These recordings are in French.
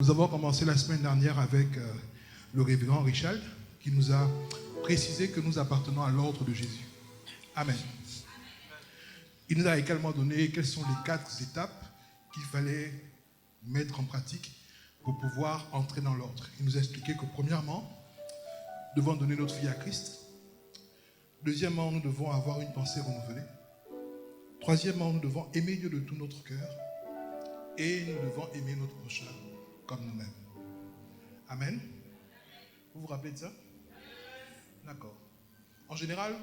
Nous avons commencé la semaine dernière avec le révérend Richard qui nous a précisé que nous appartenons à l'ordre de Jésus. Amen. Il nous a également donné quelles sont les 4 étapes qu'il fallait mettre en pratique pour pouvoir entrer dans l'ordre. Il nous a expliqué que premièrement, nous devons donner notre vie à Christ. Deuxièmement, nous devons avoir une pensée renouvelée. Troisièmement, nous devons aimer Dieu de tout notre cœur. Et nous devons aimer notre prochain comme nous-mêmes. Amen. Vous vous rappelez de ça? D'accord. En général,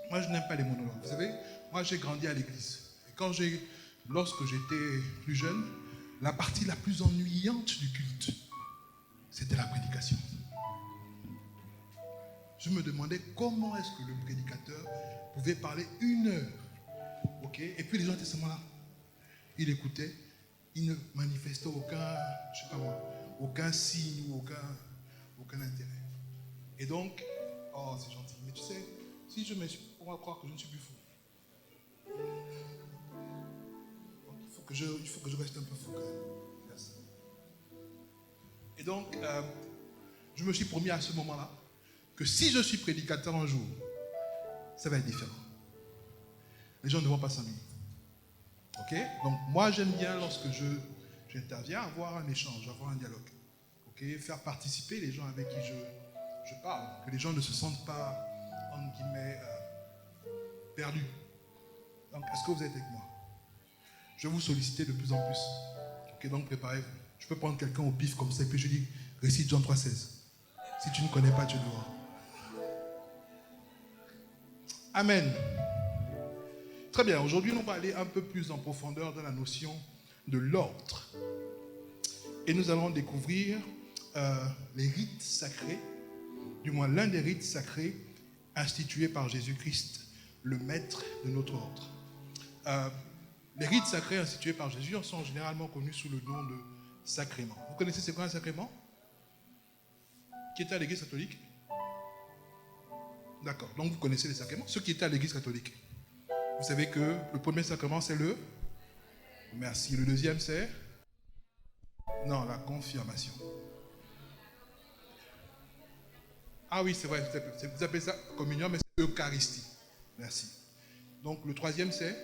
moi je n'aime pas les monologues. Vous savez, moi j'ai grandi à l'église. Et lorsque j'étais plus jeune, la partie la plus ennuyante du culte, c'était la prédication. Je me demandais comment est-ce que le prédicateur pouvait parler 1 heure. Ok? Et puis les gens étaient seulement là. Ils écoutaient. Il ne manifestait aucun signe ou aucun intérêt. Et donc, oh c'est gentil, mais tu sais, si je me suis, on va croire que je ne suis plus fou. Donc, il faut que je reste un peu fou quand même. Merci. Et donc, je me suis promis à ce moment-là que si je suis prédicateur un jour, ça va être différent. Les gens ne vont pas s'ennuyer. Ok? Donc moi j'aime bien lorsque j'interviens avoir un échange, avoir un dialogue. Ok? Faire participer les gens avec qui je parle, que les gens ne se sentent pas entre guillemets perdus. Donc est-ce que vous êtes avec moi? Je vais vous solliciter de plus en plus. Ok? Donc préparez-vous. Je peux prendre quelqu'un au pif comme ça et puis je dis récite Jean 3,16. Si tu ne connais pas, tu dois. Amen. Très bien, aujourd'hui, on va aller un peu plus en profondeur dans la notion de l'ordre. Et nous allons découvrir les rites sacrés, du moins l'un des rites sacrés institués par Jésus-Christ, le maître de notre ordre. Les rites sacrés institués par Jésus sont généralement connus sous le nom de sacrement. Vous connaissez c'est quoi un sacrement? Qui était à l'église catholique? D'accord, donc vous connaissez les sacrements. Ceux qui étaient à l'église catholique. Vous savez que le premier sacrement, c'est le... Merci. Le deuxième, c'est... Non, la confirmation. Ah oui, c'est vrai. Vous appelez ça communion, mais c'est Eucharistie. Merci. Donc, le troisième, c'est...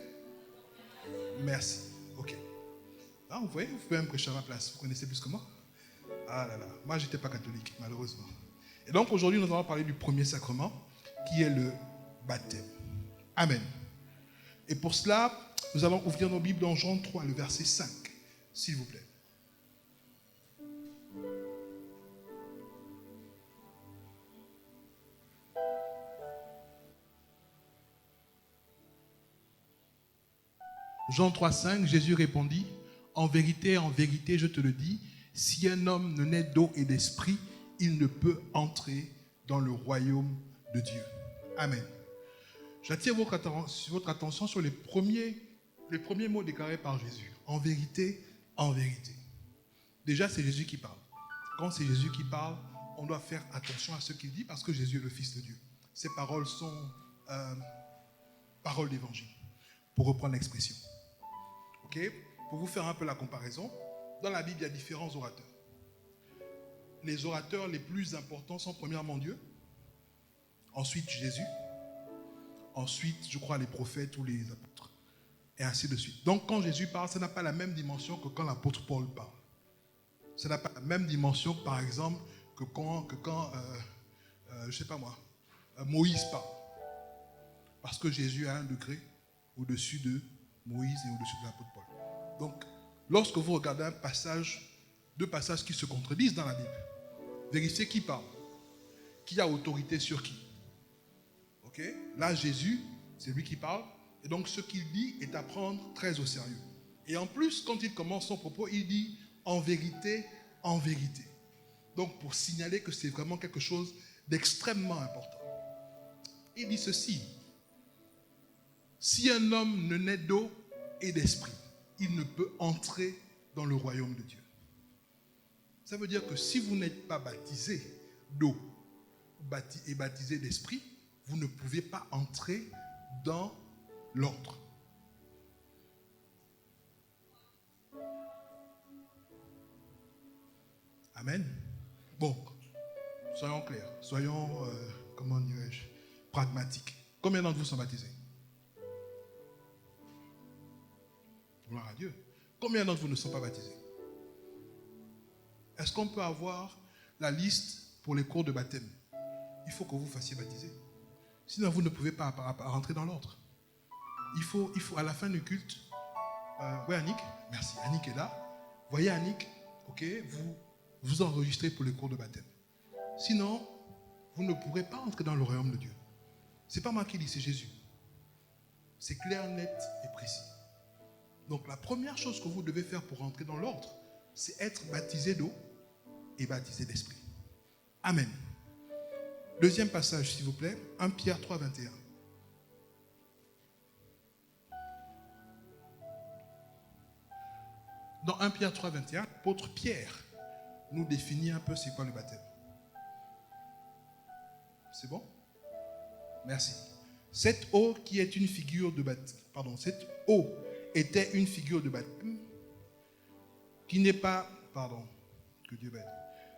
Merci. Ok. Ah, vous voyez, vous pouvez même prêcher à ma place. Vous connaissez plus que moi? Ah là là. Moi, je n'étais pas catholique, malheureusement. Et donc, aujourd'hui, nous allons parler du premier sacrement, qui est le baptême. Amen. Et pour cela, nous allons ouvrir nos Bibles dans Jean 3, le verset 5, s'il vous plaît. Jean 3, 5, Jésus répondit, en vérité, je te le dis, si un homme ne naît d'eau et d'esprit, il ne peut entrer dans le royaume de Dieu. Amen. J'attire votre attention sur les premiers mots déclarés par Jésus. En vérité, en vérité. Déjà, c'est Jésus qui parle. Quand c'est Jésus qui parle, on doit faire attention à ce qu'il dit parce que Jésus est le Fils de Dieu. Ces paroles sont paroles d'évangile, pour reprendre l'expression. Ok? Pour vous faire un peu la comparaison, dans la Bible, il y a différents orateurs. Les orateurs les plus importants sont premièrement Dieu, ensuite Jésus, ensuite, je crois, les prophètes ou les apôtres. Et ainsi de suite. Donc, quand Jésus parle, ça n'a pas la même dimension que quand l'apôtre Paul parle. Ça n'a pas la même dimension, par exemple, que quand je ne sais pas moi, Moïse parle. Parce que Jésus a un degré au-dessus de Moïse et au-dessus de l'apôtre Paul. Donc, lorsque vous regardez deux passages qui se contredisent dans la Bible, vérifiez qui parle. Qui a autorité sur qui? Ok? Là, Jésus, c'est lui qui parle. Et donc, ce qu'il dit est à prendre très au sérieux. Et en plus, quand il commence son propos, il dit en vérité, en vérité. Donc, pour signaler que c'est vraiment quelque chose d'extrêmement important. Il dit ceci. Si un homme ne naît d'eau et d'esprit, il ne peut entrer dans le royaume de Dieu. Ça veut dire que si vous n'êtes pas baptisé d'eau et baptisé d'esprit, vous ne pouvez pas entrer dans l'ordre. Amen. Bon, soyons clairs, soyons, comment dirais-je, pragmatiques. Combien d'entre vous sont baptisés? Gloire à Dieu. Combien d'entre vous ne sont pas baptisés? Est-ce qu'on peut avoir la liste pour les cours de baptême? Il faut que vous fassiez baptiser. Sinon, vous ne pouvez pas rentrer dans l'ordre. Il faut à la fin du culte, oui Annick, merci, Annick est là. Voyez Annick, ok, vous enregistrez pour les cours de baptême. Sinon, vous ne pourrez pas entrer dans le royaume de Dieu. Ce n'est pas moi qui dis, c'est Jésus. C'est clair, net et précis. Donc la première chose que vous devez faire pour rentrer dans l'ordre, c'est être baptisé d'eau et baptisé d'esprit. Amen. Deuxième passage, s'il vous plaît, 1 Pierre 3, 21. Dans 1 Pierre 3, 21, l'apôtre Pierre nous définit un peu c'est quoi le baptême. C'est bon? Merci. Cette eau qui est une figure de baptême, cette eau était une figure de baptême qui n'est pas, que Dieu m'aide.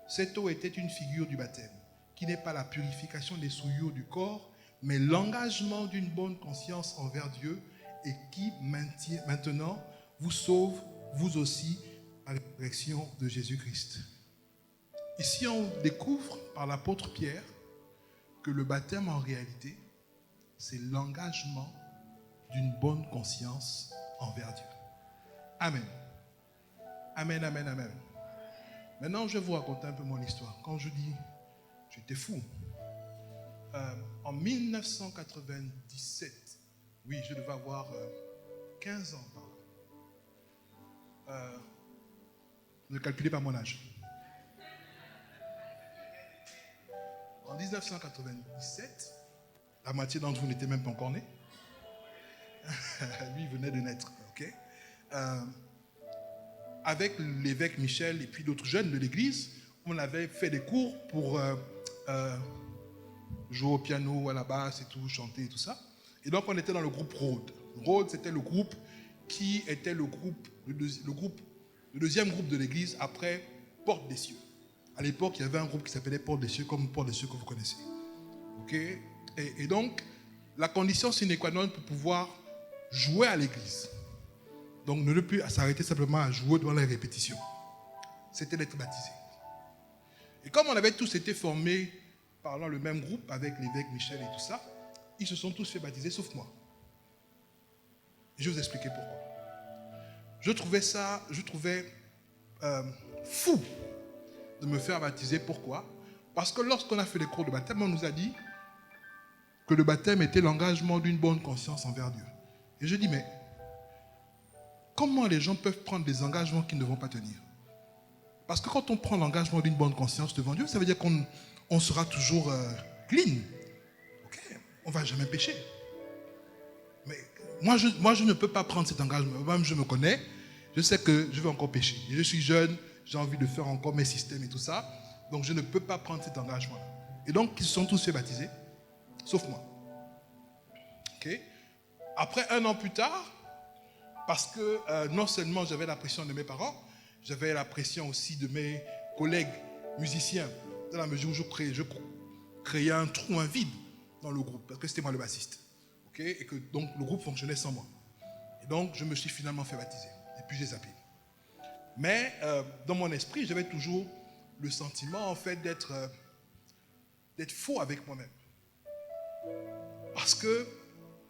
Cette eau était une figure du baptême qui n'est pas la purification des souillures du corps, mais l'engagement d'une bonne conscience envers Dieu et qui maintenant vous sauve, vous aussi, à la résurrection de Jésus-Christ. Ici, on découvre par l'apôtre Pierre que le baptême, en réalité, c'est l'engagement d'une bonne conscience envers Dieu. Amen. Amen, amen, amen. Maintenant, je vais vous raconter un peu mon histoire. Quand je dis, j'étais fou. En 1997, oui, je devais avoir 15 ans. Ne calculez pas mon âge. En 1997, la moitié d'entre vous n'était même pas encore né. Lui, il venait de naître. Okay? Avec l'évêque Michel et puis d'autres jeunes de l'église, on avait fait des cours pour jouer au piano, à la basse et tout, chanter et tout ça. Et donc, on était dans le groupe Rhodes. Rhodes, c'était le groupe qui était le deuxième groupe de l'église après Porte des Cieux. À l'époque, il y avait un groupe qui s'appelait Porte des Cieux, comme Porte des Cieux que vous connaissez. Okay? Et donc, la condition sine qua non pour pouvoir jouer à l'église, donc ne plus s'arrêter simplement à jouer dans les répétitions, c'était d'être baptisé. Et comme on avait tous été formés par le même groupe avec l'évêque Michel et tout ça, ils se sont tous fait baptiser sauf moi. Et je vais vous expliquer pourquoi. Je trouvais fou de me faire baptiser. Pourquoi? Parce que lorsqu'on a fait les cours de baptême, on nous a dit que le baptême était l'engagement d'une bonne conscience envers Dieu. Et je dis, mais comment les gens peuvent prendre des engagements qu'ils ne vont pas tenir? Parce que quand on prend l'engagement d'une bonne conscience devant Dieu, ça veut dire qu'on sera toujours clean. Okay. On ne va jamais pécher. Mais moi, je ne peux pas prendre cet engagement. Même je me connais, je sais que je vais encore pécher. Et je suis jeune, j'ai envie de faire encore mes systèmes et tout ça. Donc je ne peux pas prendre cet engagement-là. Et donc, ils se sont tous fait baptiser, sauf moi. Okay. Après, 1 an plus tard, parce que non seulement j'avais la pression de mes parents, j'avais la pression aussi de mes collègues musiciens, dans la mesure où je créais un trou, un vide dans le groupe, parce que c'était moi le bassiste. Okay? Et que donc le groupe fonctionnait sans moi. Et donc je me suis finalement fait baptiser. Et puis j'ai zappé. Mais dans mon esprit, j'avais toujours le sentiment en fait d'être faux avec moi-même. Parce que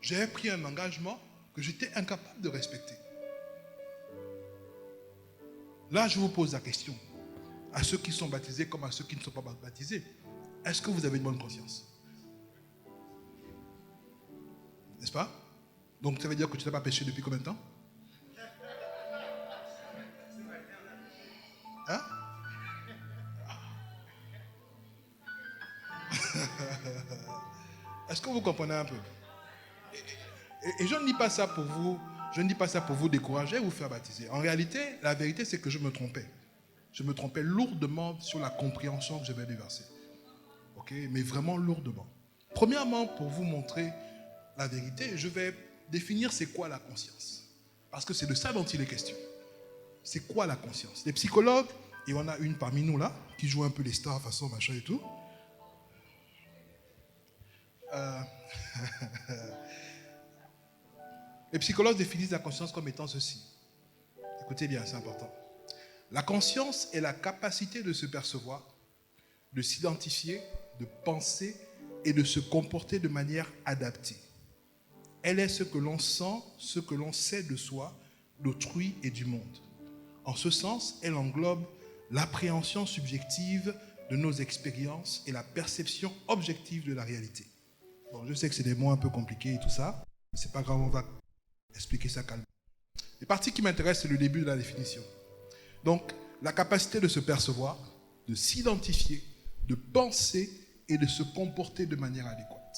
j'avais pris un engagement que j'étais incapable de respecter. Là, je vous pose la question, à ceux qui sont baptisés comme à ceux qui ne sont pas baptisés, est-ce que vous avez une bonne conscience? N'est-ce pas? Donc ça veut dire que tu n'as pas péché depuis combien de temps? Hein? Est-ce que vous comprenez un peu? Et je ne dis pas ça pour vous, je ne dis pas ça pour vous décourager ou vous faire baptiser. En réalité, la vérité, c'est que je me trompais. Je me trompais lourdement sur la compréhension que j'avais des versets. Ok? Mais vraiment lourdement. Premièrement, pour vous montrer la vérité, je vais définir c'est quoi la conscience. Parce que c'est de ça dont il est question. C'est quoi la conscience? Les psychologues Et on a une parmi nous là, qui joue un peu les stars, façon machin et tout. Les psychologues définissent la conscience comme étant ceci. Écoutez bien, c'est important. La conscience est la capacité de se percevoir, de s'identifier, de penser et de se comporter de manière adaptée. Elle est ce que l'on sent, ce que l'on sait de soi, d'autrui et du monde. En ce sens, elle englobe l'appréhension subjective de nos expériences et la perception objective de la réalité. Bon, je sais que c'est des mots un peu compliqués et tout ça, mais c'est pas grave, on va expliquer ça calmement. Les parties qui m'intéressent, c'est le début de la définition. Donc, la capacité de se percevoir, de s'identifier, de penser et de se comporter de manière adéquate.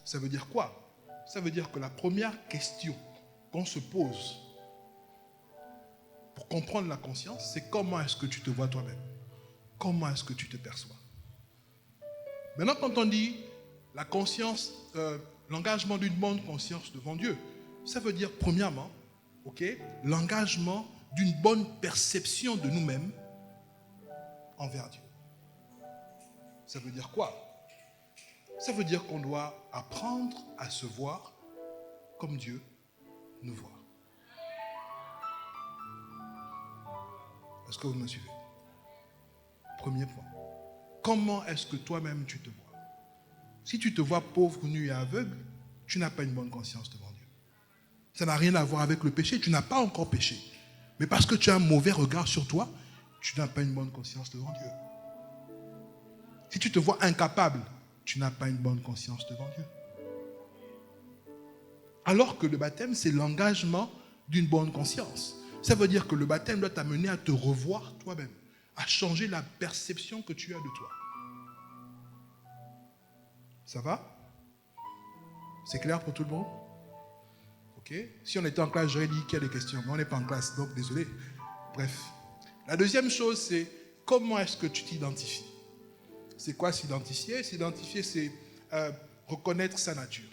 Ça veut dire quoi? Ça veut dire que la première question qu'on se pose pour comprendre la conscience, c'est comment est-ce que tu te vois toi-même? Comment est-ce que tu te perçois? Maintenant, quand on dit la conscience, l'engagement d'une bonne conscience devant Dieu, ça veut dire premièrement, l'engagement d'une bonne perception de nous-mêmes envers Dieu. Ça veut dire quoi? Ça veut dire qu'on doit apprendre à se voir comme Dieu nous voit. Est-ce que vous me suivez? Premier point. Comment est-ce que toi-même tu te vois? Si tu te vois pauvre, nu et aveugle, tu n'as pas une bonne conscience devant Dieu. Ça n'a rien à voir avec le péché, tu n'as pas encore péché. Mais parce que tu as un mauvais regard sur toi, tu n'as pas une bonne conscience devant Dieu. Si tu te vois incapable, tu n'as pas une bonne conscience devant Dieu. Alors que le baptême, c'est l'engagement d'une bonne conscience. Ça veut dire que le baptême doit t'amener à te revoir toi-même, à changer la perception que tu as de toi. Ça va? C'est clair pour tout le monde? Ok? Si on était en classe, j'aurais dit qu'il y a des questions, mais on n'est pas en classe, donc désolé. Bref. La deuxième chose, c'est comment est-ce que tu t'identifies? C'est quoi s'identifier? S'identifier, c'est reconnaître sa nature.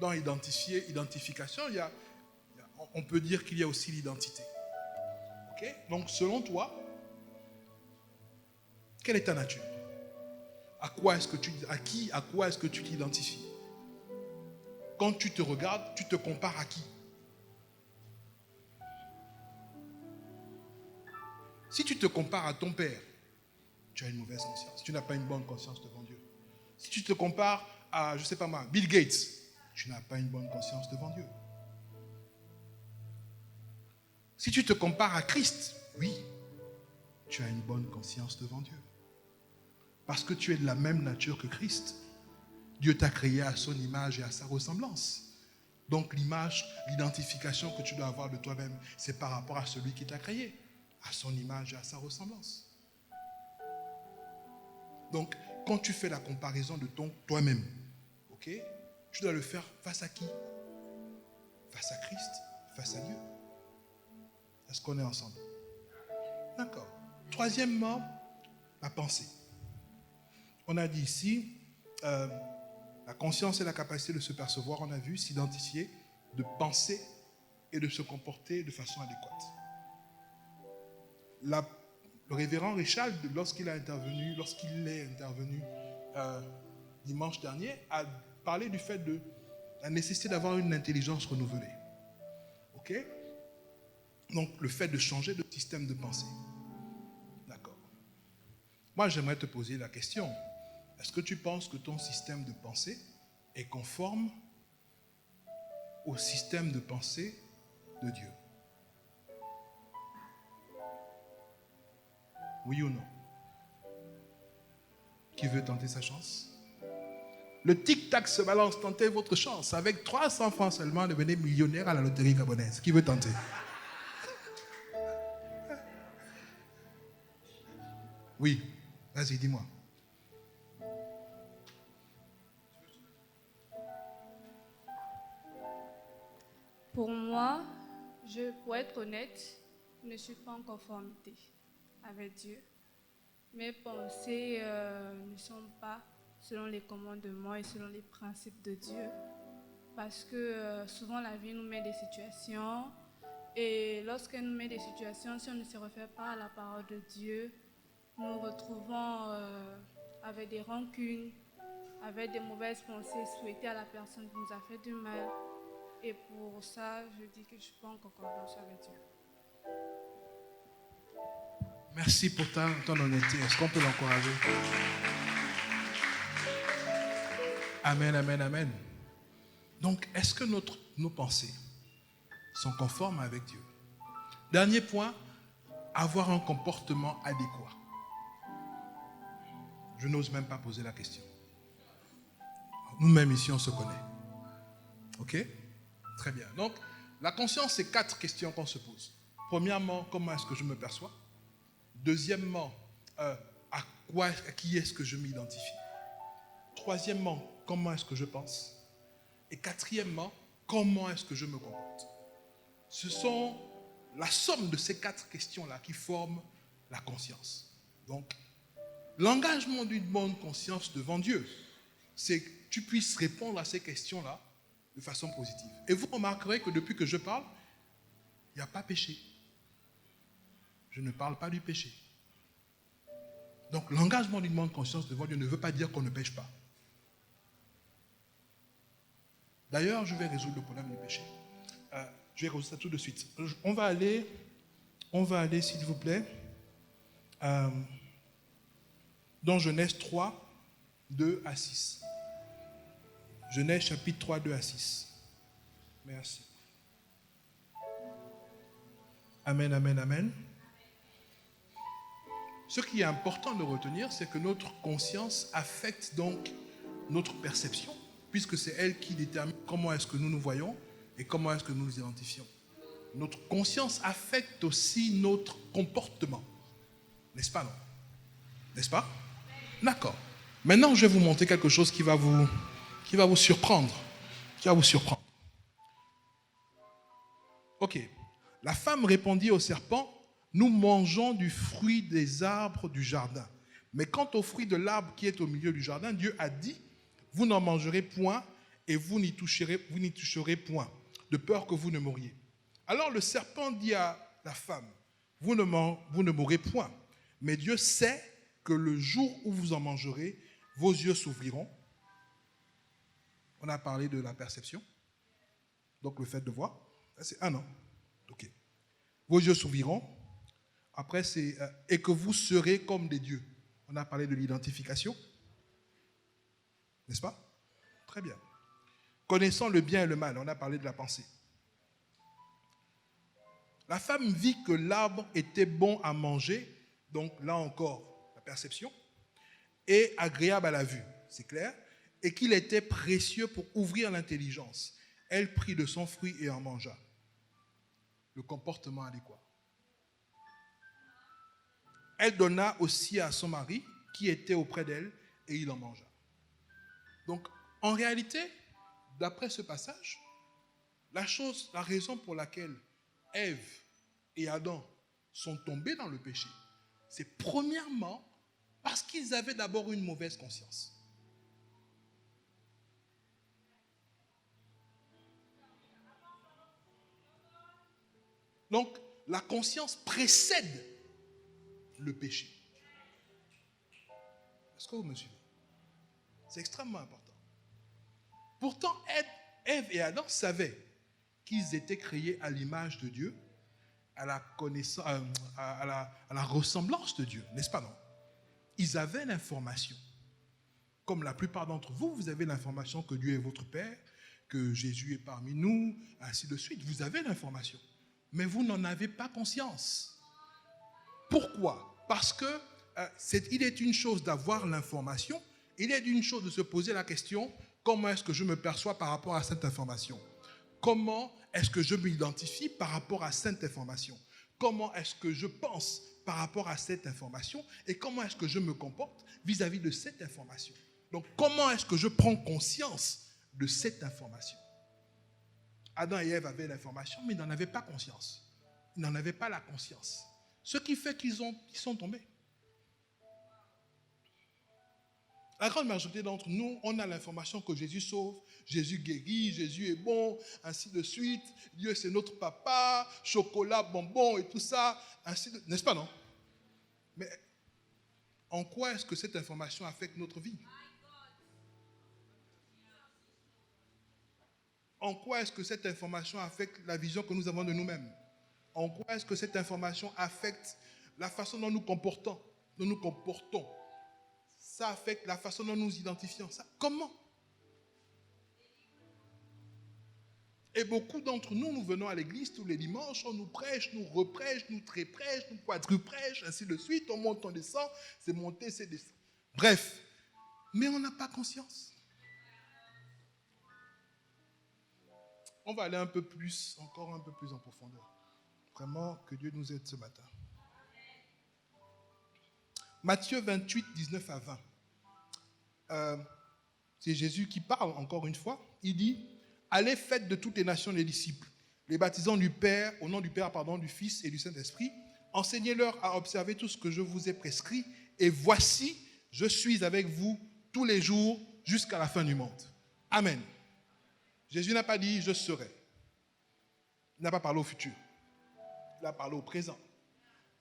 Dans identification, on peut dire qu'il y a aussi l'identité. Okay? Donc, selon toi, quelle est ta nature? À quoi est-ce que tu t'identifies? Quand tu te regardes, tu te compares à qui? Si tu te compares à ton père, tu as une mauvaise conscience. Tu n'as pas une bonne conscience devant Dieu. Si tu te compares à, je ne sais pas moi, Bill Gates, tu n'as pas une bonne conscience devant Dieu. Si tu te compares à Christ, oui, tu as une bonne conscience devant Dieu. Parce que tu es de la même nature que Christ. Dieu t'a créé à son image et à sa ressemblance. Donc l'identification que tu dois avoir de toi-même, c'est par rapport à celui qui t'a créé, à son image et à sa ressemblance. Donc, quand tu fais la comparaison de toi-même, tu dois le faire face à qui? Face à Christ, face à Dieu. Est-ce qu'on est ensemble? D'accord. Troisièmement, la pensée. On a dit ici, la conscience et la capacité de se percevoir, on a vu, s'identifier, de penser et de se comporter de façon adéquate. Le révérend Richard, lorsqu'il est intervenu dimanche dernier, a parlé du fait de la nécessité d'avoir une intelligence renouvelée. Ok? Donc, le fait de changer de système de pensée. D'accord. Moi, j'aimerais te poser la question. Est-ce que tu penses que ton système de pensée est conforme au système de pensée de Dieu? Oui ou non? Qui veut tenter sa chance? Le tic-tac se balance, tentez votre chance. Avec 300 francs seulement, devenez millionnaire à la loterie gabonaise. Qui veut tenter? Oui, vas-y, dis-moi. Pour moi, pour être honnête, je ne suis pas en conformité avec Dieu. Mes pensées ne sont pas selon les commandements et selon les principes de Dieu. Parce que souvent la vie nous met des situations Et lorsqu'elle nous met des situations, si on ne se réfère pas à la parole de Dieu, nous retrouvons avec des rancunes, avec des mauvaises pensées, souhaiter à la personne qui nous a fait du mal. Et pour ça, je dis que je ne suis pas en concordance avec Dieu. Merci pour ton honnêteté. Est-ce qu'on peut l'encourager? Amen, amen, amen. Donc, est-ce que nos pensées sont conformes avec Dieu? Dernier point, avoir un comportement adéquat. Je n'ose même pas poser la question. Nous-mêmes ici, on se connaît. Ok? Très bien. Donc, la conscience, c'est 4 questions qu'on se pose. Premièrement, comment est-ce que je me perçois? Deuxièmement, à qui est-ce que je m'identifie? Troisièmement, comment est-ce que je pense? Et quatrièmement, comment est-ce que je me comporte? Ce sont la somme de ces 4 questions-là qui forment la conscience. Donc, l'engagement d'une bonne conscience devant Dieu, c'est que tu puisses répondre à ces questions-là de façon positive. Et vous remarquerez que depuis que je parle, il n'y a pas péché. Je ne parle pas du péché. Donc, l'engagement d'une bonne conscience devant Dieu ne veut pas dire qu'on ne pêche pas. D'ailleurs, je vais résoudre le problème du péché. Je vais résoudre ça tout de suite. On va aller, s'il vous plaît, dans Genèse 3, 2 à 6. Genèse chapitre 3, 2 à 6. Merci. Amen, amen, amen. Ce qui est important de retenir, c'est que notre conscience affecte donc notre perception, puisque c'est elle qui détermine comment est-ce que nous nous voyons et comment est-ce que nous nous identifions. Notre conscience affecte aussi notre comportement. N'est-ce pas, non? N'est-ce pas? D'accord. Maintenant, je vais vous montrer quelque chose qui va vous surprendre. Qui va vous surprendre. Ok. La femme répondit au serpent: nous mangeons du fruit des arbres du jardin. Mais quant au fruit de l'arbre qui est au milieu du jardin, Dieu a dit: vous n'en mangerez point et vous n'y toucherez point, de peur que vous ne mouriez. Alors le serpent dit à la femme: vous ne mourrez point, mais Dieu sait que le jour où vous en mangerez, vos yeux s'ouvriront. On a parlé de la perception, donc le fait de voir. C'est un an. Ok. Vos yeux s'ouvriront. Après, c'est et que vous serez comme des dieux. On a parlé de l'identification. N'est-ce pas? Très bien. Connaissant le bien et le mal, on a parlé de la pensée. La femme vit que l'arbre était bon à manger, donc là encore, la perception, et agréable à la vue, c'est clair, et qu'il était précieux pour ouvrir l'intelligence. Elle prit de son fruit et en mangea. Le comportement adéquat. Elle donna aussi à son mari, qui était auprès d'elle, et il en mangea. Donc, en réalité, d'après ce passage, la raison pour laquelle Ève et Adam sont tombés dans le péché, c'est premièrement parce qu'ils avaient d'abord une mauvaise conscience. Donc, la conscience précède le péché. Est-ce que vous me suivez? C'est extrêmement important. Pourtant, Ève et Adam savaient qu'ils étaient créés à l'image de Dieu, à la connaissance, à la ressemblance de Dieu, n'est-ce pas, non? Ils avaient l'information. Comme la plupart d'entre vous, vous avez l'information que Dieu est votre Père, que Jésus est parmi nous, ainsi de suite. Vous avez l'information. Mais vous n'en avez pas conscience. Pourquoi? Parce que il est une chose d'avoir l'information, il est une chose de se poser la question: comment est-ce que je me perçois par rapport à cette information? Comment est-ce que je m'identifie par rapport à cette information? Comment est-ce que je pense par rapport à cette information? Et comment est-ce que je me comporte vis-à-vis de cette information? Donc, comment est-ce que je prends conscience de cette information? Adam et Ève avaient l'information, mais ils n'en avaient pas conscience. Ils n'en avaient pas la conscience. Ce qui fait qu'ils sont tombés. La grande majorité d'entre nous, on a l'information que Jésus sauve, Jésus guérit, Jésus est bon, ainsi de suite. Dieu, c'est notre papa, chocolat, bonbon et tout ça, ainsi de... N'est-ce pas, non? Mais en quoi est-ce que cette information affecte notre vie? En quoi est-ce que cette information affecte la vision que nous avons de nous-mêmes? En quoi est-ce que cette information affecte la façon dont nous comportons? Ça affecte la façon dont nous identifions. Ça, comment? Et beaucoup d'entre nous, nous venons à l'église tous les dimanches, on nous prêche, nous reprêche, nous tréprêche, nous quadruprêche, ainsi de suite. On monte, on descend, c'est monter, c'est descendre. Bref, mais on n'a pas conscience. On va aller encore un peu plus en profondeur. Vraiment, que Dieu nous aide ce matin. Matthieu 28, 19 à 20. C'est Jésus qui parle encore une fois. Il dit, allez, faites de toutes les nations les disciples, les baptisant au nom du Père, du Fils et du Saint-Esprit. Enseignez-leur à observer tout ce que je vous ai prescrit. Et voici, je suis avec vous tous les jours jusqu'à la fin du monde. Amen. Jésus n'a pas dit, je serai. Il n'a pas parlé au futur. Il a parlé au présent.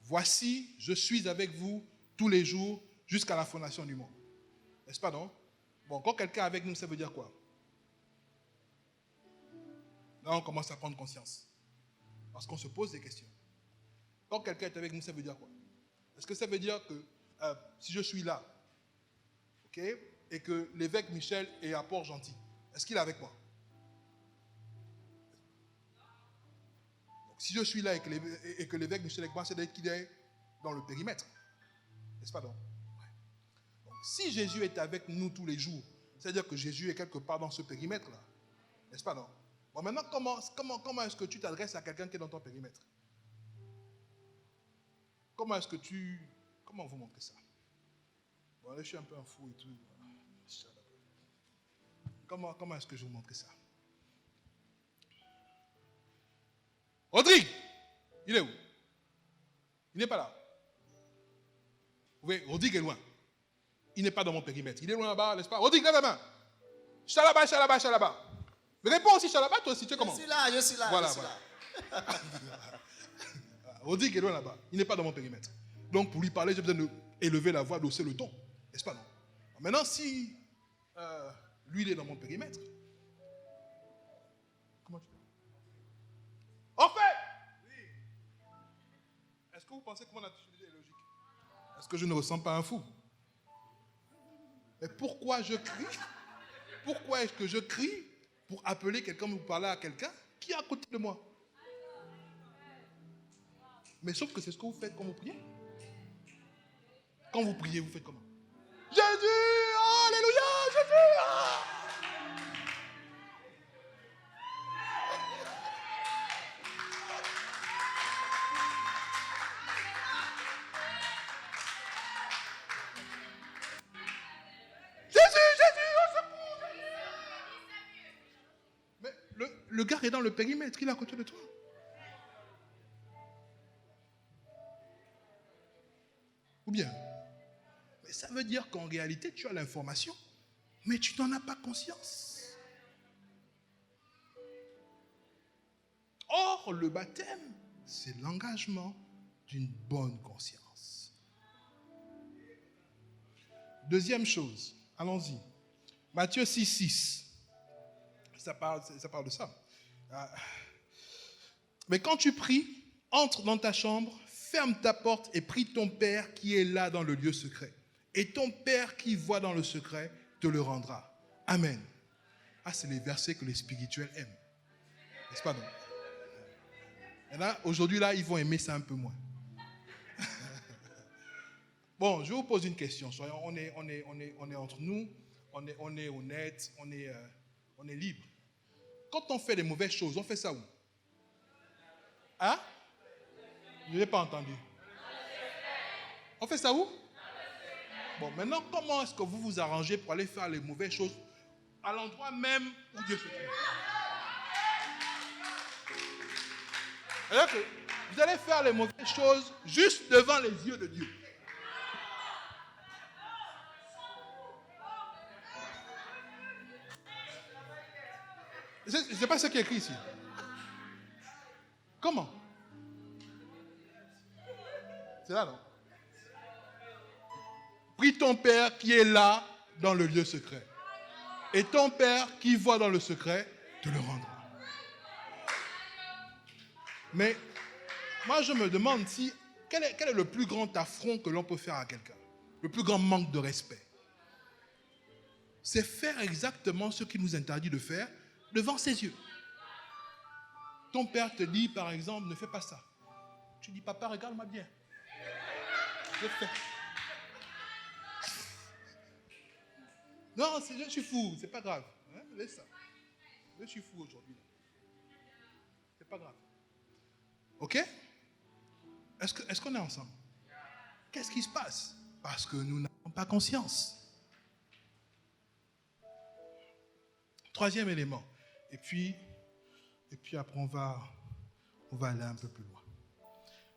Voici, je suis avec vous tous les jours jusqu'à la fondation du monde. N'est-ce pas, non? Bon, quand quelqu'un est avec nous, ça veut dire quoi? Là, on commence à prendre conscience. Parce qu'on se pose des questions. Quand quelqu'un est avec nous, ça veut dire quoi? Est-ce que ça veut dire que si je suis là, ok, et que l'évêque Michel est à Port-Gentil, est-ce qu'il est avec moi? Donc, si je suis là et que l'évêque Michel est avec moi, c'est-à-dire qu'il est dans le périmètre. N'est-ce pas donc? Donc, si Jésus est avec nous tous les jours, c'est-à-dire que Jésus est quelque part dans ce périmètre-là. N'est-ce pas donc? Bon, maintenant, comment est-ce que tu t'adresses à quelqu'un qui est dans ton périmètre? Comment vous montrez ça? Bon, là, je suis un peu un fou et tout. Comment est-ce que je vous montre ça? Rodrigue, il est où? Il n'est pas là. Oui, Rodrigue est loin. Il n'est pas dans mon périmètre. Il est loin là-bas, n'est-ce pas? Rodrigue, lève la main. Chalaba, chalaba, chalaba. Réponds aussi, chalaba, toi aussi, tu es comment? Je suis là. Voilà. Rodrigue est loin là-bas. Il n'est pas dans mon périmètre. Donc, pour lui parler, j'ai besoin d'élever la voix, d'hausser le ton. N'est-ce pas, non? Maintenant, si lui, il est dans mon périmètre, comment tu fais? En fait, oui. Est-ce que vous pensez que mon attitude est logique? Est-ce que je ne ressens pas un fou? Mais pourquoi je crie? Pourquoi est-ce que je crie pour appeler quelqu'un, pour parler à quelqu'un qui est à côté de moi? Mais sauf que c'est ce que vous faites quand vous priez. Quand vous priez, vous faites comment? Jésus, alléluia, Jésus. Ah! Mais le gars est dans le périmètre, il est à côté de toi. Ou bien? Mais ça veut dire qu'en réalité, tu as l'information, mais tu n'en as pas conscience. Or, le baptême, c'est l'engagement d'une bonne conscience. Deuxième chose, allons-y. Matthieu 6, 6. Ça parle de ça. Mais quand tu pries, entre dans ta chambre, ferme ta porte et prie ton Père qui est là dans le lieu secret. Et ton Père qui voit dans le secret te le rendra. Amen. Ah, c'est les versets que les spirituels aiment. N'est-ce pas donc? Et là, aujourd'hui, là, ils vont aimer ça un peu moins. Bon, je vous pose une question. On est entre nous, on est honnête, on est libre. Quand on fait des mauvaises choses, on fait ça où? Hein? Je n'ai pas entendu. On fait ça où? Bon, maintenant, comment est-ce que vous vous arrangez pour aller faire les mauvaises choses à l'endroit même où Dieu se trouve? C'est-à-dire que vous allez faire les mauvaises choses juste devant les yeux de Dieu. C'est pas ce qui est écrit ici. Comment? C'est là, non? Prie ton Père qui est là dans le lieu secret. Et ton Père qui voit dans le secret te le rendra. Mais moi, je me demande quel est le plus grand affront que l'on peut faire à quelqu'un? Le plus grand manque de respect. C'est faire exactement ce qu'il nous interdit de faire devant ses yeux. Ton père te dit, par exemple, ne fais pas ça. Tu dis, papa, regarde-moi bien. Je fais. Non, je suis fou, c'est pas grave. Hein? Laisse ça. Je suis fou aujourd'hui. C'est pas grave. Ok? Est-ce qu'on est ensemble? Qu'est-ce qui se passe? Parce que nous n'avons pas conscience. Troisième élément. Et puis après, on va aller un peu plus loin.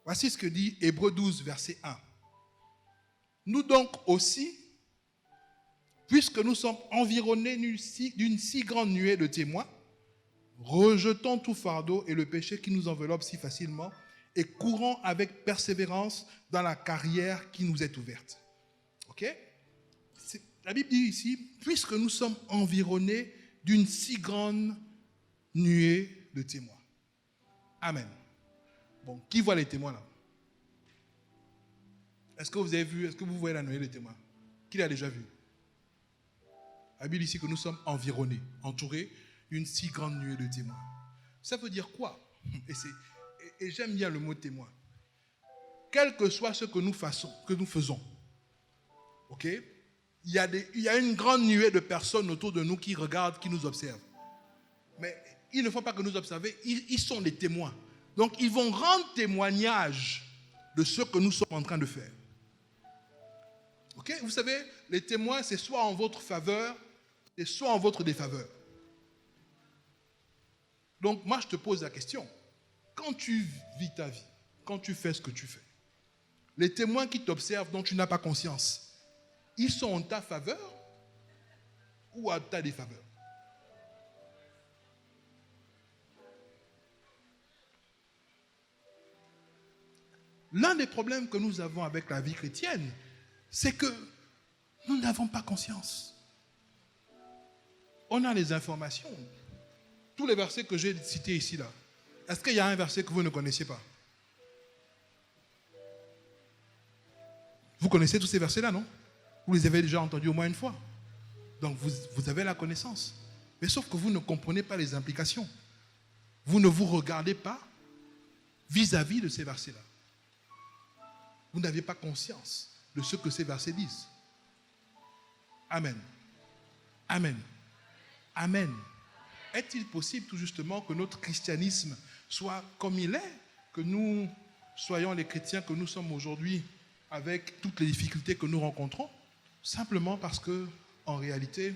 Voici ce que dit Hébreux 12, verset 1. Nous donc aussi, puisque nous sommes environnés d'une si grande nuée de témoins, rejetons tout fardeau et le péché qui nous enveloppe si facilement et courons avec persévérance dans la carrière qui nous est ouverte. Ok? La Bible dit ici, puisque nous sommes environnés d'une si grande nuée de témoins. Amen. Bon, qui voit les témoins là? Est-ce que vous voyez la nuée de témoins? Qui l'a déjà vu? La Bible dit ici que nous sommes environnés, entourés d'une si grande nuée de témoins. Ça veut dire quoi? Et j'aime bien le mot témoin. Quel que soit ce que nous faisons, ok? Il y a une grande nuée de personnes autour de nous qui regardent, qui nous observent. Mais ils ne font pas que nous observer, ils sont des témoins. Donc ils vont rendre témoignage de ce que nous sommes en train de faire. Ok? Vous savez, les témoins, c'est soit en votre faveur, et soit en votre défaveur. Donc moi, je te pose la question. Quand tu vis ta vie, quand tu fais ce que tu fais, les témoins qui t'observent dont tu n'as pas conscience, ils sont en ta faveur ou à ta défaveur? L'un des problèmes que nous avons avec la vie chrétienne, c'est que nous n'avons pas conscience. On a les informations. Tous les versets que j'ai cités ici, là. Est-ce qu'il y a un verset que vous ne connaissiez pas? Vous connaissez tous ces versets-là, non? Vous les avez déjà entendus au moins une fois. Donc vous avez la connaissance. Mais sauf que vous ne comprenez pas les implications. Vous ne vous regardez pas vis-à-vis de ces versets-là. Vous n'avez pas conscience de ce que ces versets disent. Amen. Amen. Amen. Est-il possible tout justement que notre christianisme soit comme il est, que nous soyons les chrétiens que nous sommes aujourd'hui avec toutes les difficultés que nous rencontrons, simplement parce que, en réalité,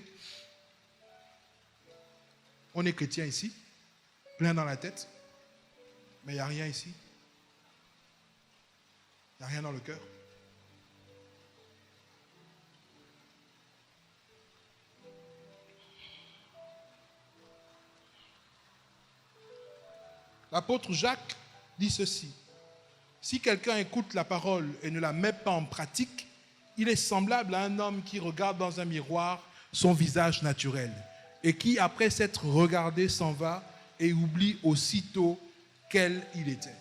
on est chrétien ici, plein dans la tête, mais il n'y a rien ici. Il n'y a rien dans le cœur. L'apôtre Jacques dit ceci. Si quelqu'un écoute la parole et ne la met pas en pratique, il est semblable à un homme qui regarde dans un miroir son visage naturel et qui, après s'être regardé, s'en va et oublie aussitôt quel il était.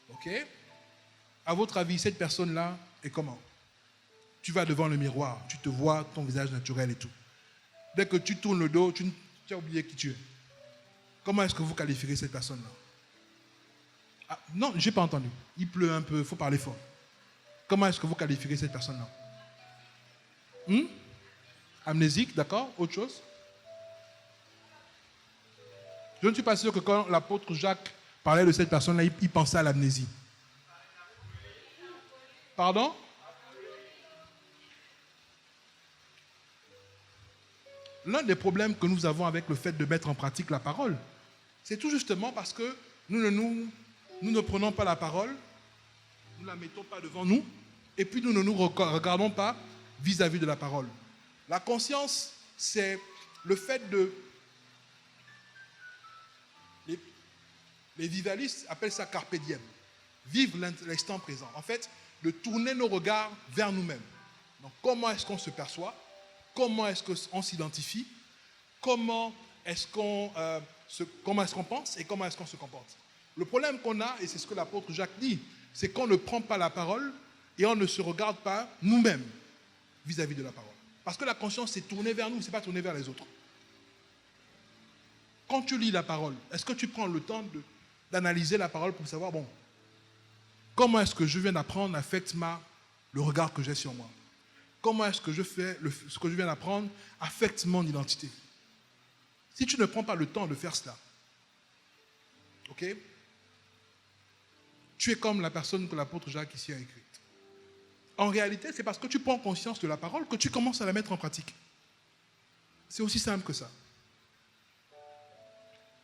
Ok? À votre avis, cette personne-là est comment? Tu vas devant le miroir, tu te vois ton visage naturel et tout. Dès que tu tournes le dos, tu as oublié qui tu es. Comment est-ce que vous qualifierez cette personne-là? Ah, non, je n'ai pas entendu. Il pleut un peu, il faut parler fort. Comment est-ce que vous qualifierez cette personne-là? Amnésique, d'accord? Autre chose? Je ne suis pas sûr que quand l'apôtre Jacques parlait de cette personne-là, il pensait à l'amnésie. Pardon? L'un des problèmes que nous avons avec le fait de mettre en pratique la parole, c'est tout justement parce que nous ne prenons pas la parole, nous ne la mettons pas devant nous, et puis nous ne nous regardons pas vis-à-vis de la parole. La conscience, c'est le fait Les vivalistes appellent ça carpe diem. Vivre l'instant présent. En fait, de tourner nos regards vers nous-mêmes. Donc, comment est-ce qu'on se perçoit? Comment est-ce qu'on s'identifie? Comment est-ce qu'on pense et comment est-ce qu'on se comporte? Le problème qu'on a, et c'est ce que l'apôtre Jacques dit, c'est qu'on ne prend pas la parole et on ne se regarde pas nous-mêmes vis-à-vis de la parole. Parce que la conscience, c'est tourner vers nous, ce n'est pas tourner vers les autres. Quand tu lis la parole, est-ce que tu prends le temps d'analyser la parole pour savoir, bon, comment est-ce que je viens d'apprendre affecte le regard que j'ai sur moi? Comment est-ce que ce que je viens d'apprendre affecte mon identité? Si tu ne prends pas le temps de faire cela, ok, tu es comme la personne que l'apôtre Jacques ici a écrite. En réalité, c'est parce que tu prends conscience de la parole que tu commences à la mettre en pratique. C'est aussi simple que ça.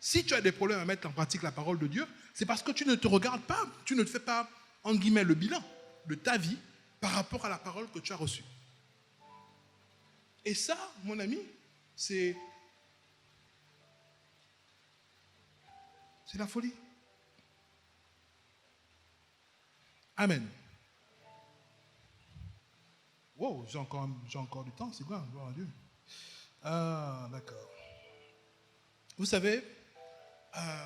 Si tu as des problèmes à mettre en pratique la parole de Dieu, c'est parce que tu ne te regardes pas, tu ne te fais pas, entre guillemets, le bilan de ta vie par rapport à la parole que tu as reçue. Et ça, mon ami, c'est la folie. Amen. Wow, j'ai encore du temps, c'est quoi? Gloire à Dieu. Ah, d'accord. Vous savez,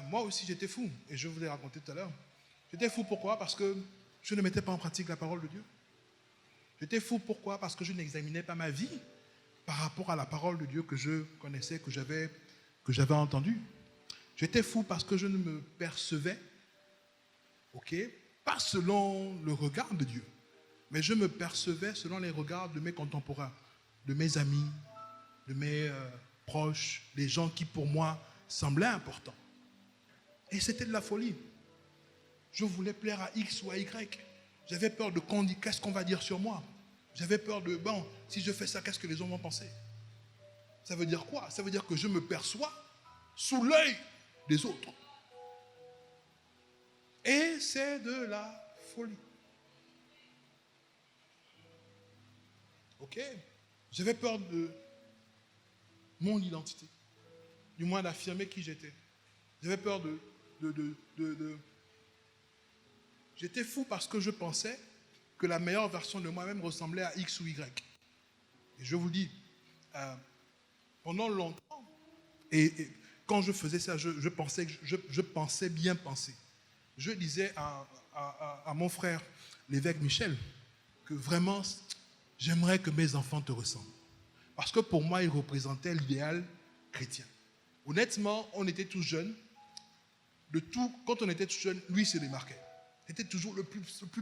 moi aussi j'étais fou, et je vous l'ai raconté tout à l'heure. J'étais fou pourquoi? Parce que je ne mettais pas en pratique la parole de Dieu. J'étais fou pourquoi? Parce que je n'examinais pas ma vie par rapport à la parole de Dieu que je connaissais, que j'avais entendue. J'étais fou parce que je ne me percevais, ok, pas selon le regard de Dieu, mais je me percevais selon les regards de mes contemporains, de mes amis, de mes proches, des gens qui pour moi semblaient importants. Et c'était de la folie. Je voulais plaire à X ou à Y. J'avais peur de qu'on dise qu'est-ce qu'on va dire sur moi. J'avais peur de, bon, si je fais ça, qu'est-ce que les gens vont penser? Ça veut dire quoi? Ça veut dire que je me perçois sous l'œil des autres. Et c'est de la folie. Ok? J'avais peur de mon identité, du moins d'affirmer qui j'étais. J'avais peur J'étais fou parce que je pensais que la meilleure version de moi-même ressemblait à X ou Y. Et je vous dis, pendant longtemps, et quand je faisais ça, je pensais bien penser. Je disais à mon frère, l'évêque Michel, que vraiment, j'aimerais que mes enfants te ressemblent. Parce que pour moi, ils représentaient l'idéal chrétien. Honnêtement, on était tous jeunes. De tout, quand on était tous jeunes, lui se démarquait. C'était toujours le plus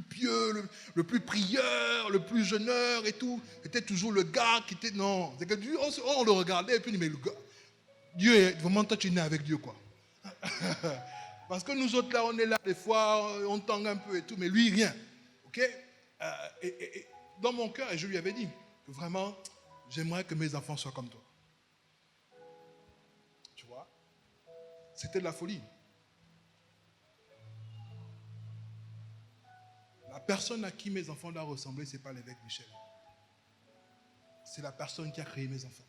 pieux, le plus prieur, le plus jeûneur et tout. C'était toujours le gars qui était... Non, c'est que Dieu, on le regardait et puis on dit, mais le gars, Dieu, vraiment, toi tu es né avec Dieu, quoi. Parce que nous autres là, on est là, des fois, on tangue un peu et tout, mais lui, rien. Ok? Et dans mon cœur, et je lui avais dit que vraiment, j'aimerais que mes enfants soient comme toi. Tu vois? C'était de la folie. La personne à qui mes enfants doivent ressembler, ce n'est pas l'évêque Michel. C'est la personne qui a créé mes enfants.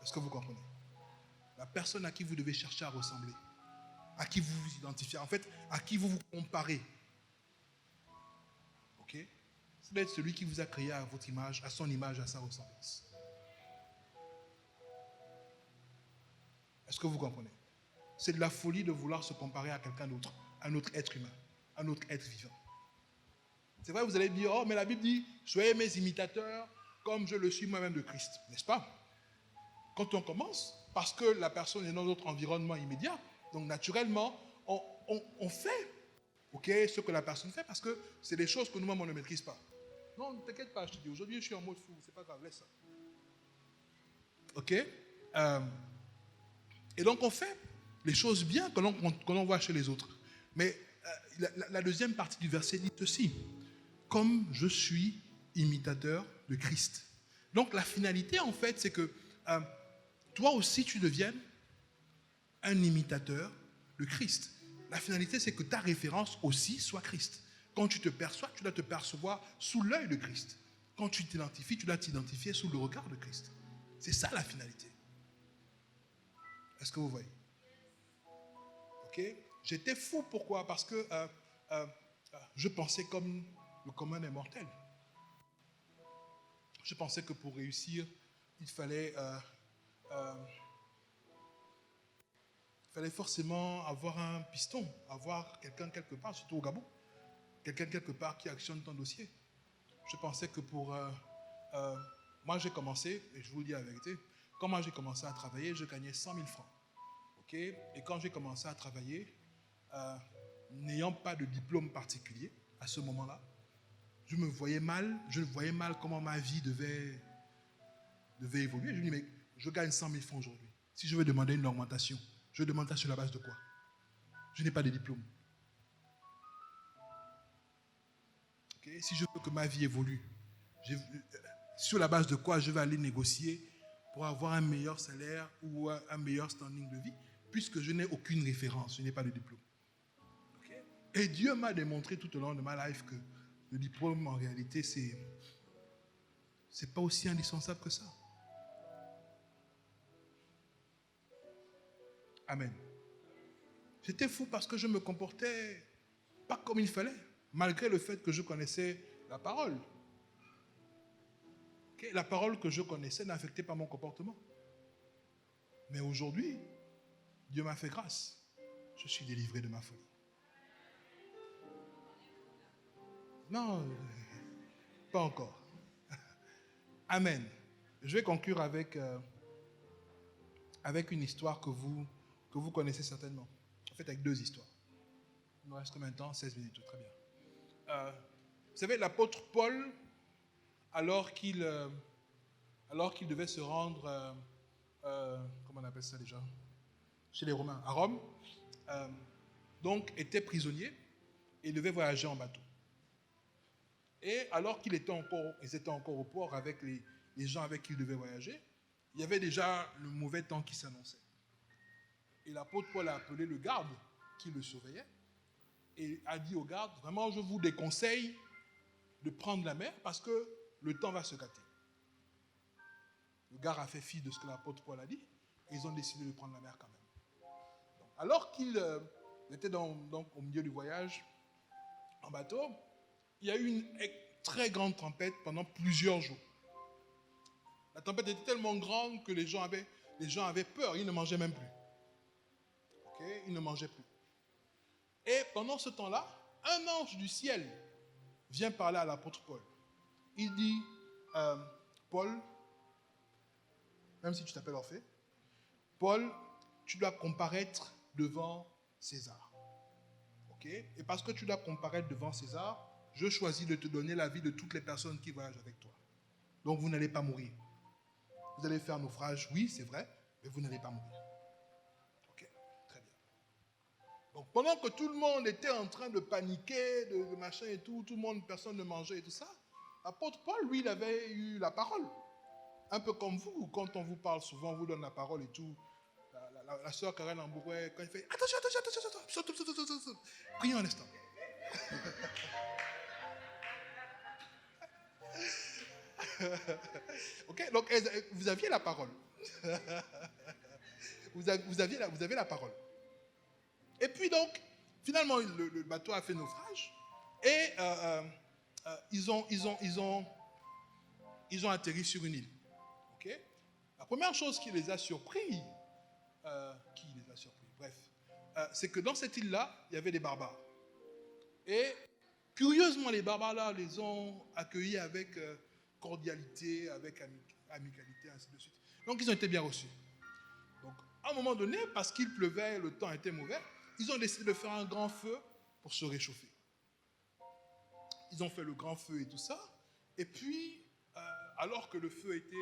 Est-ce que vous comprenez? La personne à qui vous devez chercher à ressembler, à qui vous vous identifiez, en fait, à qui vous vous comparez. Ok? C'est d'être celui qui vous a créé à votre image, à son image, à sa ressemblance. Est-ce que vous comprenez? C'est de la folie de vouloir se comparer à quelqu'un d'autre, à un autre être humain, à un autre être vivant. C'est vrai, vous allez dire, oh, mais la Bible dit, soyez mes imitateurs comme je le suis moi-même de Christ. N'est-ce pas? Quand on commence, parce que la personne est dans notre environnement immédiat, donc naturellement, on fait ce que la personne fait, parce que c'est des choses que nous-mêmes, on ne maîtrise pas. Non, ne t'inquiète pas, je te dis, aujourd'hui, je suis en mode fou, c'est pas grave, laisse ça. Ok? Et donc, on fait les choses bien que l'on voit chez les autres. Mais la deuxième partie du verset dit ceci, comme je suis imitateur de Christ. Donc, la finalité, en fait, c'est que toi aussi, tu deviennes un imitateur de Christ. La finalité, c'est que ta référence aussi soit Christ. Quand tu te perçois, tu dois te percevoir sous l'œil de Christ. Quand tu t'identifies, tu dois t'identifier sous le regard de Christ. C'est ça la finalité. Est-ce que vous voyez? Ok? J'étais fou, pourquoi? Parce que je pensais comme le commun des mortels. Je pensais que pour réussir, il fallait forcément avoir un piston, avoir quelqu'un quelque part, surtout au Gabon, quelqu'un quelque part qui actionne ton dossier. Je pensais que pour... moi, j'ai commencé, et je vous le dis la vérité, quand moi j'ai commencé à travailler, je gagnais 100 000 francs. Okay? Et quand j'ai commencé à travailler, n'ayant pas de diplôme particulier à ce moment-là, je voyais mal comment ma vie devait évoluer. Je me dis, mais je gagne 100 000 francs aujourd'hui. Si je veux demander une augmentation, je demande ça sur la base de quoi? Je n'ai pas de diplôme. Okay? Si je veux que ma vie évolue, sur la base de quoi je vais aller négocier pour avoir un meilleur salaire ou un meilleur standing de vie, puisque je n'ai aucune référence, je n'ai pas de diplôme. Okay? Et Dieu m'a démontré tout au long de ma life que le diplôme, en réalité, c'est pas aussi indispensable que ça. Amen. J'étais fou parce que je me comportais pas comme il fallait, malgré le fait que je connaissais la parole. Okay? La parole que je connaissais n'affectait pas mon comportement. Mais aujourd'hui, Dieu m'a fait grâce. Je suis délivré de ma folie. Non, pas encore. Amen. Je vais conclure avec une histoire que vous connaissez certainement. En fait, avec deux histoires. Il nous reste combien de temps? 16 minutes, très bien. Vous savez, l'apôtre Paul, alors qu'il devait se rendre, comment on appelle ça déjà? Chez les Romains, à Rome, donc était prisonnier et devait voyager en bateau. Et alors qu'ils étaient encore au port avec les gens avec qui il devait voyager, il y avait déjà le mauvais temps qui s'annonçait. Et l'apôtre Paul a appelé le garde qui le surveillait et a dit au garde, vraiment je vous déconseille de prendre la mer parce que le temps va se gâter. Le garde a fait fi de ce que l'apôtre Paul a dit et ils ont décidé de prendre la mer quand même. Donc, alors qu'il était donc au milieu du voyage en bateau, il y a eu une très grande tempête pendant plusieurs jours. La tempête était tellement grande que les gens avaient peur, ils ne mangeaient même plus. Okay? Ils ne mangeaient plus. Et pendant ce temps-là, un ange du ciel vient parler à l'apôtre Paul. Il dit, Paul, même si tu t'appelles Orphée, Paul, tu dois comparaître devant César. Okay? Et parce que tu dois comparaître devant César, je choisis de te donner la vie de toutes les personnes qui voyagent avec toi. Donc vous n'allez pas mourir. Vous allez faire naufrage, oui, c'est vrai, mais vous n'allez pas mourir. Ok, très bien. Donc pendant que tout le monde était en train de paniquer, de machin et tout, personne ne mangeait et tout ça, l'apôtre Paul, lui, il avait eu la parole. Un peu comme vous, quand on vous parle souvent, on vous donne la parole et tout. La sœur Karen Ambouroué, quand il fait attention, prions un instant. Ok, donc vous aviez la parole. vous avez la parole. Et puis donc, finalement, le bateau a fait naufrage et ils ont atterri sur une île. Okay? La première chose qui les a surpris, c'est que dans cette île-là, il y avait des barbares. Et curieusement, les barbares-là les ont accueillis avec cordialité, avec amicalité, ainsi de suite. Donc, ils ont été bien reçus. Donc, à un moment donné, parce qu'il pleuvait, le temps était mauvais, ils ont décidé de faire un grand feu pour se réchauffer. Ils ont fait le grand feu et tout ça. Et puis, alors que le feu était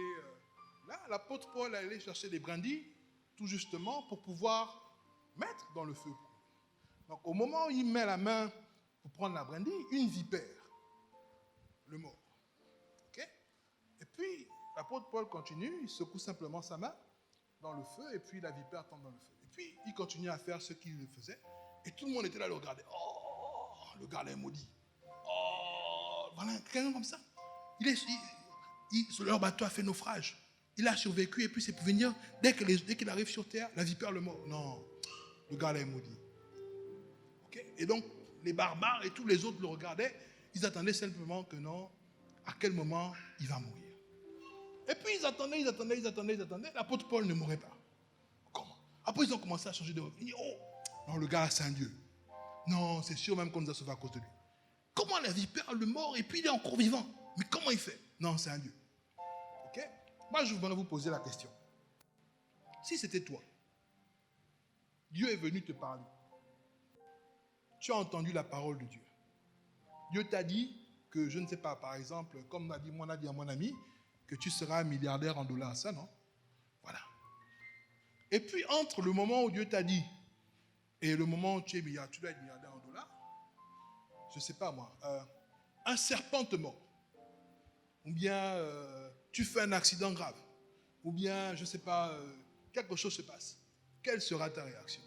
là, l'apôtre Paul allait chercher des brindilles, tout justement, pour pouvoir mettre dans le feu. Donc, au moment où il met la main pour prendre la brindille, une vipère le mord. Okay? Et puis, l'apôtre Paul continue, il secoue simplement sa main dans le feu, et puis la vipère tombe dans le feu. Et puis, il continue à faire ce qu'il faisait, et tout le monde était là à le regarder. Oh, le gars est maudit. Oh, voilà, quelqu'un comme ça. Leur bateau a fait naufrage. Il a survécu et puis c'est pour venir, dès qu'il arrive sur terre, la vipère le mord. Non, le gars là est maudit. Okay? Et donc, les barbares et tous les autres le regardaient, ils attendaient simplement que non, à quel moment il va mourir. Et puis ils attendaient. L'apôtre Paul ne mourrait pas. Comment? Après, ils ont commencé à changer de... Ils disent, oh, non, le gars, c'est un Dieu. Non, c'est sûr même qu'on nous a sauvés à cause de lui. Comment la vipère le mord et puis il est encore vivant? Mais comment il fait? Non, c'est un Dieu. Ok? Moi, je voudrais vous poser la question. Si c'était toi, Dieu est venu te parler. Tu as entendu la parole de Dieu. Dieu t'a dit que, je ne sais pas, par exemple, comme on a dit à mon ami, que tu seras milliardaire en dollars, ça, non? Voilà. Et puis, entre le moment où Dieu t'a dit et le moment où tu dois être milliardaire en dollars, je ne sais pas moi, un serpent te mord. Ou bien tu fais un accident grave. Ou bien, je ne sais pas, quelque chose se passe. Quelle sera ta réaction?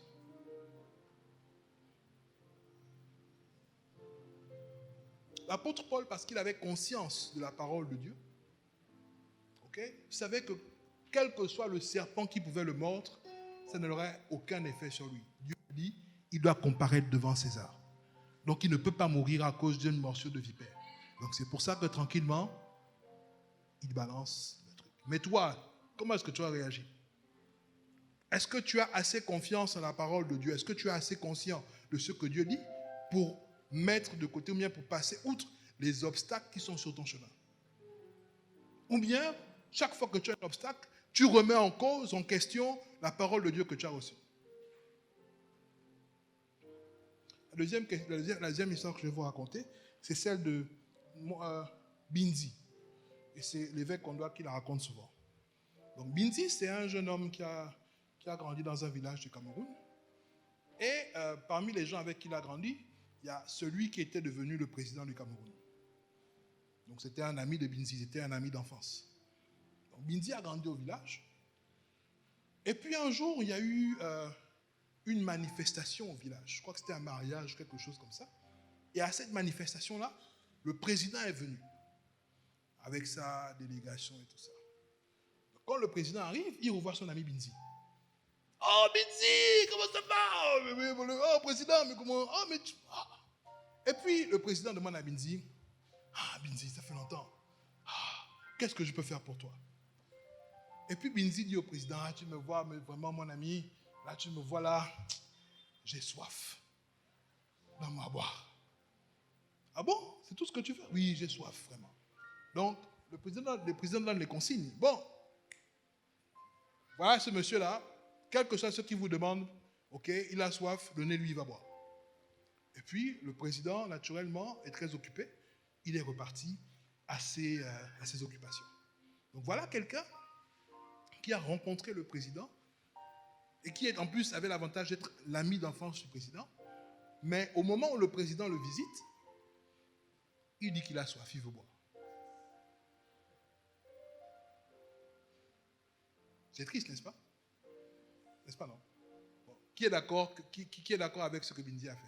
L'apôtre Paul, parce qu'il avait conscience de la parole de Dieu, il savait que quel que soit le serpent qui pouvait le mordre, ça n'aurait aucun effet sur lui. Dieu dit, il doit comparaître devant César. Donc il ne peut pas mourir à cause d'une morsure de vipère. Donc c'est pour ça que tranquillement, il balance le truc. Mais toi, comment est-ce que tu as réagi? Est-ce que tu as assez confiance en la parole de Dieu? Est-ce que tu es assez conscient de ce que Dieu dit pour mettre de côté ou bien pour passer outre les obstacles qui sont sur ton chemin? Ou bien, chaque fois que tu as un obstacle, tu remets en cause, en question, la parole de Dieu que tu as reçue. La deuxième histoire que je vais vous raconter, c'est celle de Binzi. Et c'est l'évêque Kondoa qui la raconte souvent. Donc Binzi, c'est un jeune homme qui a grandi dans un village du Cameroun. Et parmi les gens avec qui il a grandi, il y a celui qui était devenu le président du Cameroun. Donc c'était un ami de Binzi, c'était un ami d'enfance. Donc Binzi a grandi au village. Et puis un jour, il y a eu une manifestation au village. Je crois que c'était un mariage, quelque chose comme ça. Et à cette manifestation-là, le président est venu avec sa délégation et tout ça. Donc, quand le président arrive, il revoit son ami Binzi. Oh Binzi, comment ça va? Oh président, mais comment? Oh mais tu... Et puis le président demande à Binzi, Binzi, ça fait longtemps. Qu'est-ce que je peux faire pour toi? Et puis Binzi dit au président, tu me vois, mais vraiment mon ami, là tu me vois là, j'ai soif. Donne-moi à boire. Ah bon? C'est tout ce que tu fais? Oui, j'ai soif, vraiment. Donc, le président donne les consignes. Bon, voilà ce monsieur-là, quel que soit ce qu'il vous demande, ok, il a soif, donnez-lui, il va boire. Et puis, le président, naturellement, est très occupé. Il est reparti à ses occupations. Donc voilà quelqu'un qui a rencontré le président et qui, en plus, avait l'avantage d'être l'ami d'enfance du président. Mais au moment où le président le visite, il dit qu'il a soif, il veut boire. C'est triste, n'est-ce pas? N'est-ce pas, non? Bon. Qui est d'accord avec ce que Binzi a fait?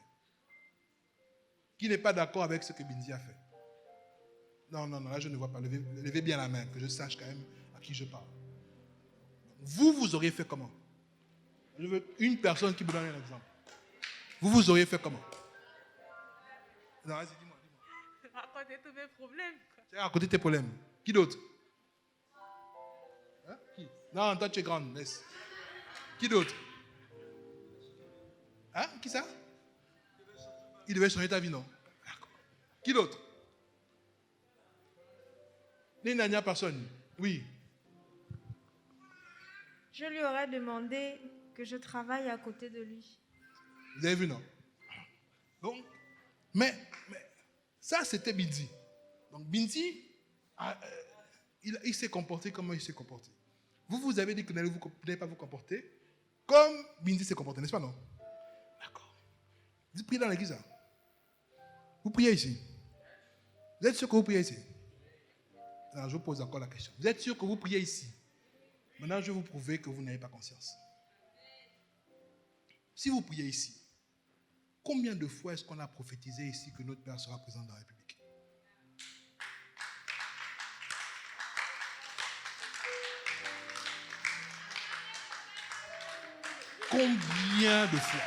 Qui n'est pas d'accord avec ce que Binzi a fait? Non, là je ne vois pas. Levez bien la main, que je sache quand même à qui je parle. Vous auriez fait comment? Je veux une personne qui me donne un exemple. Vous auriez fait comment? Non, vas-y, dis-moi. Raconter tous mes problèmes. Tu as raconté tes problèmes. Qui d'autre? Hein? Qui? Non, toi tu es grande, laisse. Qui d'autre? Hein? Qui ça? Il devait changer ta vie, non? D'accord. Qui d'autre? Il n'y a personne. Oui. Je lui aurais demandé que je travaille à côté de lui. Vous avez vu, non? Donc, mais ça, c'était Binzi. Donc, Binzi, il s'est comporté comment il s'est comporté. Vous avez dit que vous n'allez pas vous comporter comme Binzi s'est comporté, n'est-ce pas, non? D'accord. Vous priez dans l'église, hein? Vous priez ici. Vous êtes sûr que vous priez ici? Alors, je vous pose encore la question. Vous êtes sûr que vous priez ici? Maintenant, je vais vous prouver que vous n'avez pas conscience. Si vous priez ici, combien de fois est-ce qu'on a prophétisé ici que notre Père sera présent dans la République? combien de fois?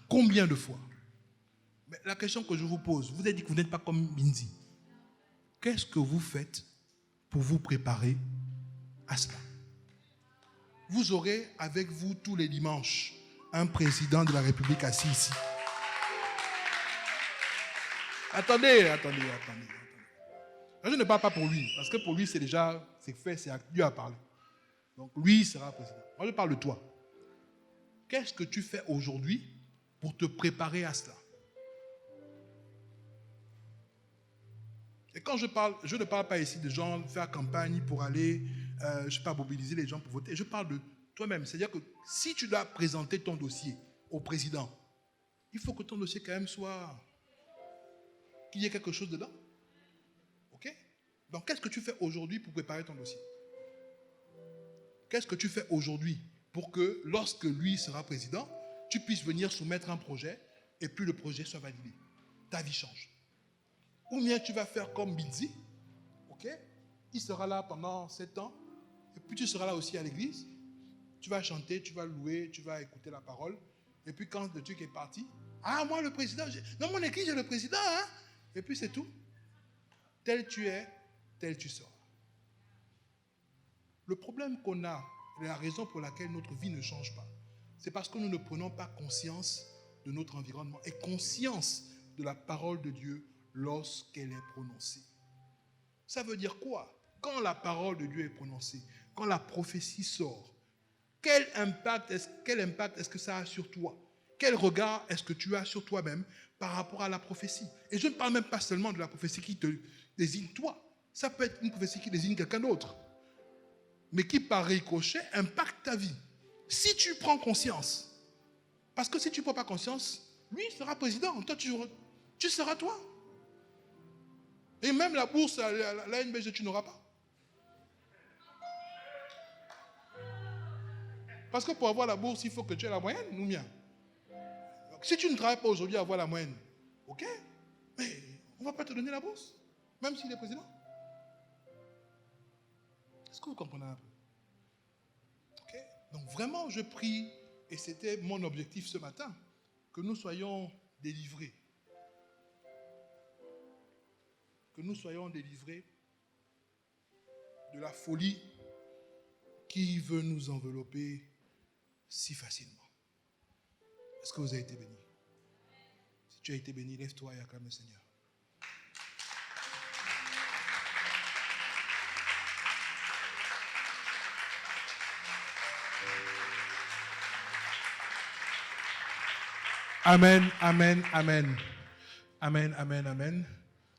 Combien de fois? Mais la question que je vous pose, vous avez dit que vous n'êtes pas comme Binzi. Qu'est-ce que vous faites pour vous préparer à cela? Vous aurez avec vous tous les dimanches un président de la République assis ici. Attendez. Je ne parle pas pour lui, parce que pour lui, c'est fait, c'est Dieu a parlé. Donc lui sera président. Moi, je parle de toi. Qu'est-ce que tu fais aujourd'hui pour te préparer à cela? Et quand je ne parle pas ici de gens faire campagne pour aller, je ne sais pas, mobiliser les gens pour voter. Je parle de toi-même. C'est-à-dire que si tu dois présenter ton dossier au président, il faut que ton dossier quand même soit... qu'il y ait quelque chose dedans. OK? Donc, qu'est-ce que tu fais aujourd'hui pour préparer ton dossier? Qu'est-ce que tu fais aujourd'hui pour que, lorsque lui sera président, tu puisses venir soumettre un projet et puis le projet soit validé? Ta vie change. Ou bien tu vas faire comme Binzi, ok? Il sera là pendant 7 ans, et puis tu seras là aussi à l'église. Tu vas chanter, tu vas louer, tu vas écouter la parole. Et puis quand le truc est parti, ah, moi le président, dans mon église j'ai le président, hein? Et puis c'est tout. Tel tu es, tel tu seras. Le problème qu'on a, et la raison pour laquelle notre vie ne change pas, c'est parce que nous ne prenons pas conscience de notre environnement et conscience de la parole de Dieu lorsqu'elle est prononcée. Ça veut dire quoi? Quand la parole de Dieu est prononcée, quand la prophétie sort, quel impact est-ce que ça a sur toi? Quel regard est-ce que tu as sur toi-même par rapport à la prophétie? Et je ne parle même pas seulement de la prophétie qui te désigne toi. Ça peut être une prophétie qui désigne quelqu'un d'autre, mais qui par ricochet impacte ta vie. Si tu prends conscience, parce que si tu ne prends pas conscience, lui sera président, toi tu seras toi. Et même la bourse, la NBG, tu n'auras pas. Parce que pour avoir la bourse, il faut que tu aies la moyenne, ou bien. Donc, si tu ne travailles pas aujourd'hui à avoir la moyenne, ok, mais on ne va pas te donner la bourse, même s'il est président. Est-ce que vous comprenez un peu? Ok. Donc vraiment, je prie, et c'était mon objectif ce matin, que nous soyons délivrés. Que nous soyons délivrés de la folie qui veut nous envelopper si facilement. Est-ce que vous avez été béni? Si tu as été béni, lève-toi et acclame le Seigneur. Amen, amen, amen. Amen, amen, amen.